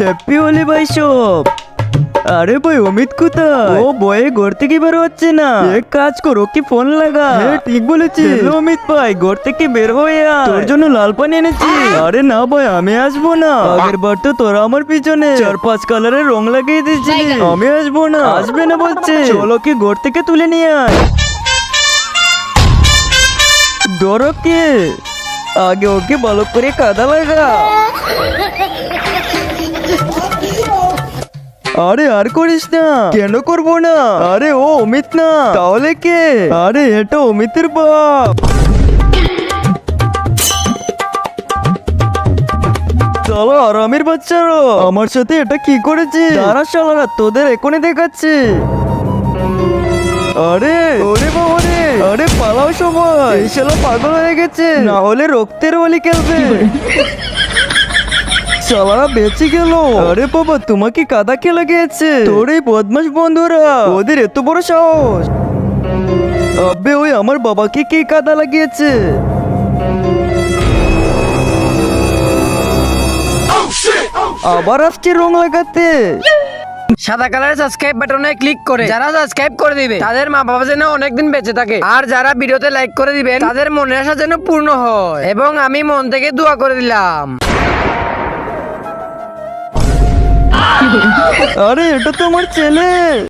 Happy Holi ভাই সব। আরে ভাই অমিত কোথায়? ও বয়ে ঘর থেকে বের হচ্ছে না। এক কাজ করো, কি ফোন লাগা। হ্যাঁ ঠিক বলেছিস। হ্যালো অমিত ভাই, ঘর থেকে বের হয়ে আয়, তোর জন্য লাল পানি এনেছি। আরে না ভাই, আমি আসবো না। আগের বার তো তোরা আমার পিছনে 4-5 কালারের রং লাগিয়ে দিয়েছিলি। আমি আসবো না। আসবে না বলছে। চলো কি ঘর থেকে তুলে নিয়ে আয়। ধরো কে আগে ওকে ভালো করে কাদা লাগা। আরে আর করিস না। কেন করবো না? আরে ও অমিত না, তাহলে কে? আরে এটা অমিতের বাপ। চলো আরামের বাচ্চারা, আমার সাথে এটা কি করেছে? তারা শালারা তোদের এখনই দেখাচ্ছে। আরে ওরে বাবা রে, আরে পালাও সবাই, এই শালা পাগল হয়ে গেছে, না হলে রক্তের হোলি খেলবে। শালারা বেঁচে গেল। আরে বাবা, তোমাকে কাদা খেলা গিয়েছে তোর এই বদমাশ বন্ধুরা, ওদের এত বড় সাহস। আবে ওই আমার বাবাকে কে কাদা লাগিয়েছে? আবার আসছে রং লাগাতে। সাদা কালারের সাবস্ক্রাইব বাটনে ক্লিক করে যারা সাবস্ক্রাইব করে দিবে তাদের মা বাবা যেন অনেকদিন বেঁচে থাকে, আর যারা ভিডিওতে লাইক করে দিবেন তাদের মনের আশা যেন পূর্ণ হয়, এবং আমি মন থেকে দোয়া করে দিলাম। আরে এটা তো আমার ছেলে।